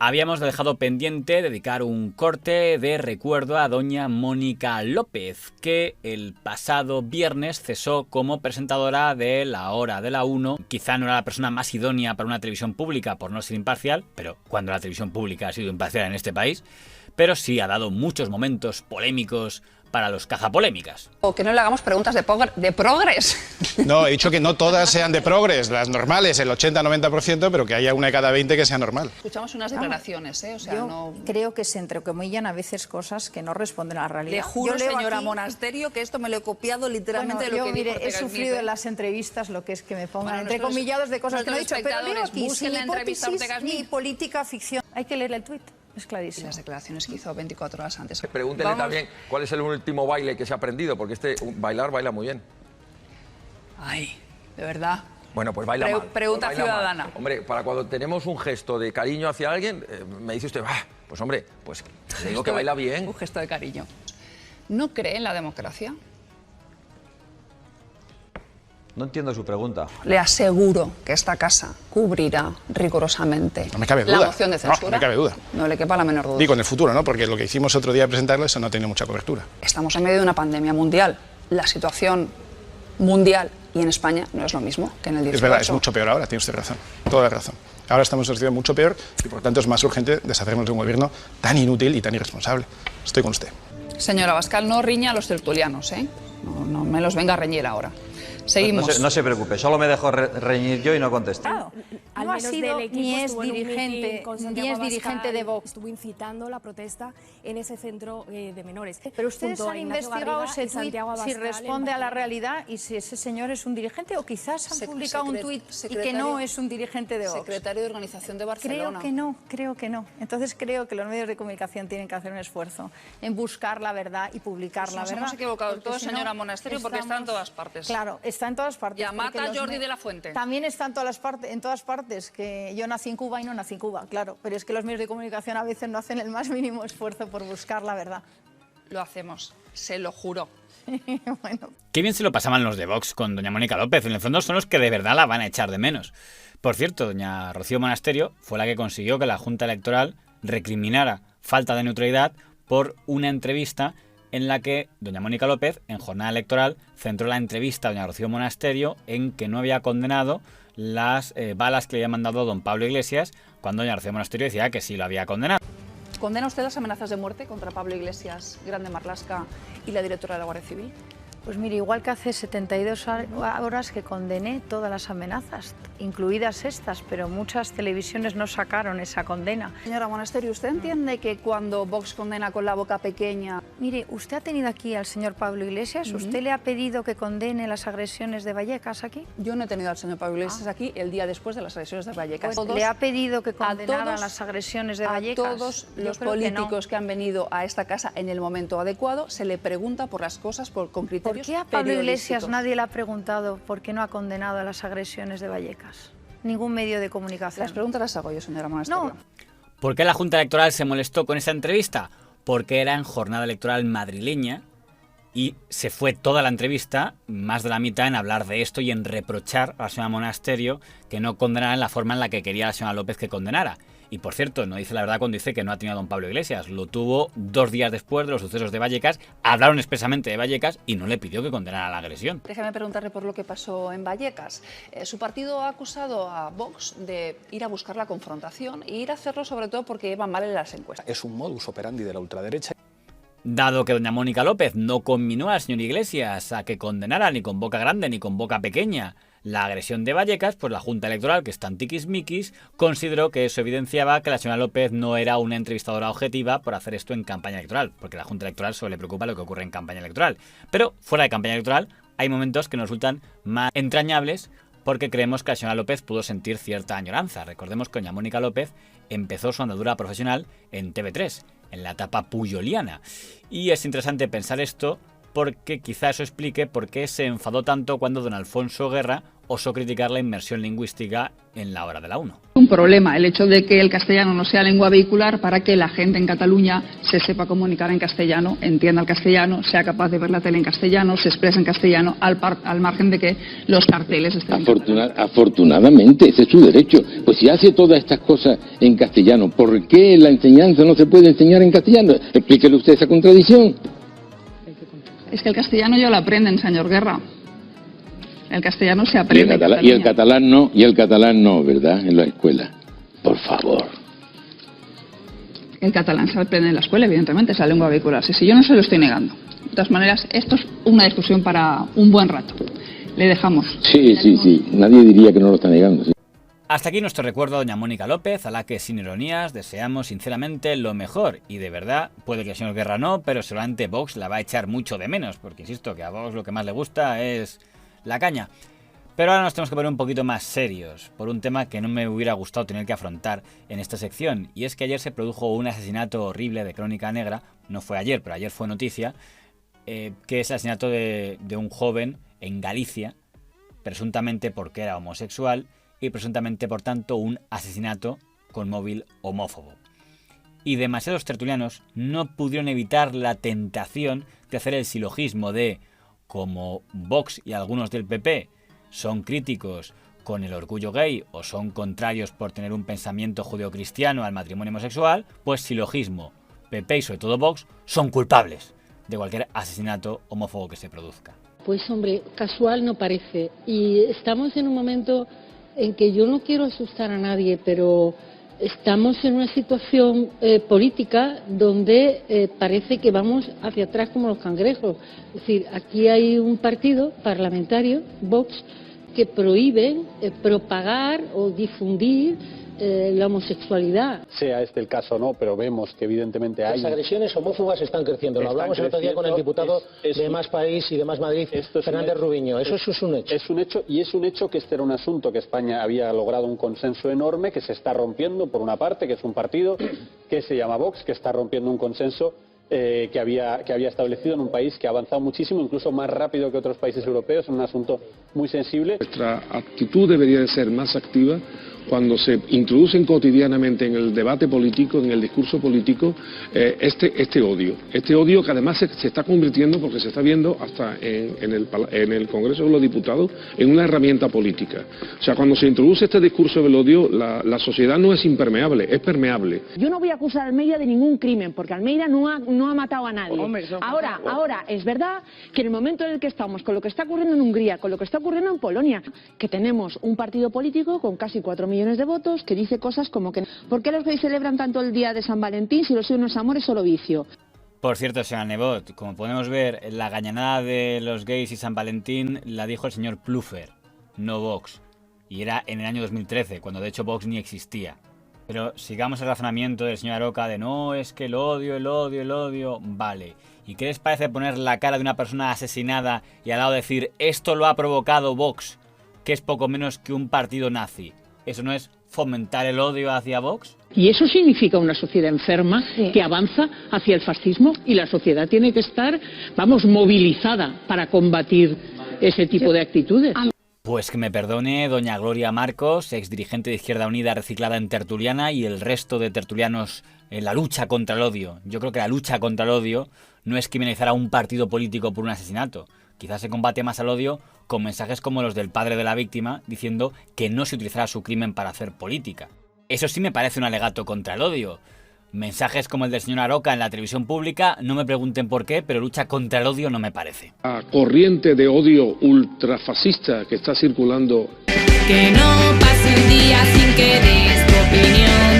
habíamos dejado pendiente dedicar un corte de recuerdo a doña Mónica López, que el pasado viernes cesó como presentadora de La Hora de la 1. Quizá no era la persona más idónea para una televisión pública por no ser imparcial, pero cuando la televisión pública ha sido imparcial en este país, pero sí ha dado muchos momentos polémicos para los cazapolémicas. O que no le hagamos preguntas de progres. No, he dicho que no todas sean de progres, las normales, el 80-90%, pero que haya una de cada 20 que sea normal. Escuchamos unas declaraciones, o sea, yo no... creo que se entrecomillan a veces cosas que no responden a la realidad. Le juro, yo leo señora aquí... Monasterio, que esto me lo he copiado literalmente Bueno, de lo que dijo he Ortega sufrido Smith, en las entrevistas lo que es que me pongan Bueno, entrecomillados de cosas que no he dicho, pero leo aquí busquen sin la entrevista a hipótesis Ortega ni Smith. política ficción. Hay que leer el tuit. Es Y clarísimo. las declaraciones que hizo 24 horas antes. Pregúntele también cuál es el último baile que se ha aprendido, porque baila muy bien. Ay, de verdad. Bueno, pues baila mal. Pregunta pues baila ciudadana. mal. Hombre, para cuando tenemos un gesto de cariño hacia alguien, me dice usted, pues hombre, pues le digo que baila bien. Un gesto de cariño. ¿No cree en la democracia? No entiendo su pregunta. Le aseguro que esta casa cubrirá rigurosamente No me cabe duda. la moción de censura. No me cabe duda. No le quepa la menor duda. Digo, en el futuro, ¿no? Porque lo que hicimos otro día presentarlo, eso no ha tenido mucha cobertura. Estamos en medio de una pandemia mundial. La situación mundial y en España no es lo mismo que en el 18. Es verdad, es mucho peor ahora, tiene usted razón, toda la razón. Ahora estamos en una situación mucho peor y por tanto es más urgente deshacernos de un gobierno tan inútil y tan irresponsable. Estoy con usted. Señora Abascal, no riña a los tertulianos, ¿eh? No me los venga a reñir ahora. Seguimos. No se preocupe, solo me dejo reñir yo y no contesto. No ha sido ni es dirigente de Vox. Estuvo incitando la protesta en ese centro de menores. Pero ustedes Junto han a Ignacio investigado Garriga ese y tuit Santiago si Abascal responde en a la Barcelona. realidad y si ese señor es un dirigente o quizás han publicado un tuit y que no es un dirigente de Vox. Secretario de Organización de Barcelona. Creo que no. Entonces creo que los medios de comunicación tienen que hacer un esfuerzo en buscar la verdad y publicar la Nos verdad. hemos equivocado Porque todos, si no, señora Monasterio, porque está en todas partes. Claro, está en todas partes. Y a porque Mata los Jordi de la Fuente. También está en todas partes, que yo nací en Cuba y no nací en Cuba, claro. Pero es que los medios de comunicación a veces no hacen el más mínimo esfuerzo por buscar la verdad. Lo hacemos, se lo juro. Bueno. Qué bien se lo pasaban los de Vox con doña Mónica López. En el fondo son los que de verdad la van a echar de menos. Por cierto, doña Rocío Monasterio fue la que consiguió que la Junta Electoral recriminara falta de neutralidad por una entrevista en la que doña Mónica López, en jornada electoral, centró la entrevista a doña Rocío Monasterio en que no había condenado las balas que le había mandado don Pablo Iglesias, cuando doña Rocío Monasterio decía que sí lo había condenado. ¿Condena usted las amenazas de muerte contra Pablo Iglesias, Grande Marlaska y la directora de la Guardia Civil? Pues mire, igual que hace 72 horas que condené todas las amenazas, incluidas estas, pero muchas televisiones no sacaron esa condena. Señora Monasterio, ¿usted entiende que cuando Vox condena con la boca pequeña... Mire, usted ha tenido aquí al señor Pablo Iglesias, ¿usted le ha pedido que condene las agresiones de Vallecas aquí? Yo no he tenido al señor Pablo Iglesias aquí el día después de las agresiones de Vallecas. Pues le ha pedido que condenara las agresiones de Vallecas. A todos los Yo creo que no. políticos que han venido a esta casa en el momento adecuado se le pregunta por las cosas con criterios ¿Por qué a Pablo Iglesias periodísticos? nadie le ha preguntado por qué no ha condenado las agresiones de Vallecas? Ningún medio de comunicación. Las preguntas las hago yo, señora Monasterio. No. ¿Por qué la Junta Electoral se molestó con esa entrevista? Porque era en jornada electoral madrileña y se fue toda la entrevista, más de la mitad, en hablar de esto y en reprochar a la señora Monasterio que no condenara en la forma en la que quería la señora López que condenara. Y por cierto, no dice la verdad cuando dice que no ha tenido a don Pablo Iglesias. Lo tuvo 2 días después de los sucesos de Vallecas, hablaron expresamente de Vallecas y no le pidió que condenara la agresión. Déjame preguntarle por lo que pasó en Vallecas. Su partido ha acusado a Vox de ir a buscar la confrontación e ir a hacerlo sobre todo porque iban mal en las encuestas. Es un modus operandi de la ultraderecha. Dado que doña Mónica López no conminó al señor Iglesias a que condenara ni con boca grande ni con boca pequeña la agresión de Vallecas, pues la Junta Electoral, que es tan tiquismiquis, consideró que eso evidenciaba que la señora López no era una entrevistadora objetiva por hacer esto en campaña electoral, porque a la Junta Electoral solo le preocupa lo que ocurre en campaña electoral. Pero fuera de campaña electoral hay momentos que nos resultan más entrañables porque creemos que la señora López pudo sentir cierta añoranza. Recordemos que doña Mónica López empezó su andadura profesional en TV3, en la etapa puyoliana. Y es interesante pensar esto porque quizá eso explique por qué se enfadó tanto cuando don Alfonso Guerra osó criticar la inmersión lingüística en la hora de la 1. Un problema el hecho de que el castellano no sea lengua vehicular para que la gente en Cataluña se sepa comunicar en castellano, entienda el castellano, sea capaz de ver la tele en castellano, se expresa en castellano, al margen de que los carteles estén Afortunadamente, ese es su derecho. Pues si hace todas estas cosas en castellano, ¿por qué la enseñanza no se puede enseñar en castellano? Explíquele usted esa contradicción. Es que el castellano ya lo aprenden, señor Guerra. El castellano se aprende. Y el catalán no, ¿verdad? En la escuela. Por favor. El catalán se aprende en la escuela, evidentemente, es la lengua vehicular. Sí, yo no se lo estoy negando. De todas maneras, esto es una discusión para un buen rato. Le dejamos. Sí. Nadie diría que no lo está negando. Sí. Hasta aquí nuestro recuerdo a doña Mónica López, a la que sin ironías deseamos sinceramente lo mejor. Y de verdad, puede que el señor Guerra no, pero seguramente Vox la va a echar mucho de menos, porque insisto que a Vox lo que más le gusta es la caña. Pero ahora nos tenemos que poner un poquito más serios por un tema que no me hubiera gustado tener que afrontar en esta sección, y es que ayer se produjo un asesinato horrible de crónica negra. No fue ayer, pero ayer fue noticia, que es el asesinato de un joven en Galicia, presuntamente porque era homosexual y presuntamente por tanto un asesinato con móvil homófobo. Y demasiados tertulianos no pudieron evitar la tentación de hacer el silogismo de: como Vox y algunos del PP son críticos con el orgullo gay o son contrarios por tener un pensamiento judeocristiano al matrimonio homosexual, pues silogismo, PP y sobre todo Vox son culpables de cualquier asesinato homófobo que se produzca. Pues hombre, casual no parece. Y estamos en un momento en que yo no quiero asustar a nadie, pero estamos en una situación política donde parece que vamos hacia atrás como los cangrejos. Es decir, aquí hay un partido parlamentario, Vox, que prohíbe propagar o difundir la homosexualidad. Sea este el caso o no, pero vemos que evidentemente hay... Las agresiones homófobas están creciendo. Lo hablamos el otro día con el diputado de Más País y de Más Madrid, Fernández Rubiño. Eso es un hecho. Es un hecho, y es un hecho que este era un asunto que España había logrado un consenso enorme, que se está rompiendo por una parte, que es un partido que se llama Vox, que está rompiendo un consenso que había establecido en un país que ha avanzado muchísimo, incluso más rápido que otros países europeos, en un asunto muy sensible. Nuestra actitud debería de ser más activa cuando se introducen cotidianamente en el debate político, en el discurso político, este odio que además se está convirtiendo, porque se está viendo hasta en el Congreso de los Diputados, en una herramienta política. O sea, cuando se introduce este discurso del odio, la sociedad no es impermeable, es permeable. Yo no voy a acusar a Almeida de ningún crimen, porque Almeida no ha matado a nadie. Ahora, es verdad que en el momento en el que estamos, con lo que está ocurriendo en Hungría, con lo que está ocurriendo en Polonia, que tenemos un partido político con casi 4 millones de votos que dice cosas como que ¿por qué los gays celebran tanto el día de San Valentín si lo suyo no es amor, es solo vicio? Por cierto, señora Nebot, como podemos ver, la gañanada de los gays y San Valentín la dijo el señor Pfluffer, no Vox. Y era en el año 2013, cuando de hecho Vox ni existía. Pero sigamos el razonamiento del señor Aroca de no, es que el odio, vale. ¿Y qué les parece poner la cara de una persona asesinada y al lado decir esto lo ha provocado Vox, que es poco menos que un partido nazi? ¿Eso no es fomentar el odio hacia Vox? Y eso significa una sociedad enferma que avanza hacia el fascismo, y la sociedad tiene que estar, movilizada para combatir ese tipo de actitudes. Pues que me perdone doña Gloria Marcos, exdirigente de Izquierda Unida reciclada en tertuliana, y el resto de tertulianos en la lucha contra el odio. Yo creo que la lucha contra el odio no es criminalizar a un partido político por un asesinato. Quizás se combate más al odio con mensajes como los del padre de la víctima diciendo que no se utilizará su crimen para hacer política. Eso sí me parece un alegato contra el odio. Mensajes como el del señor Aroca en la televisión pública, no me pregunten por qué, pero lucha contra el odio no me parece. La corriente de odio ultrafascista que está circulando. Que no pase un día sin que des tu opinión.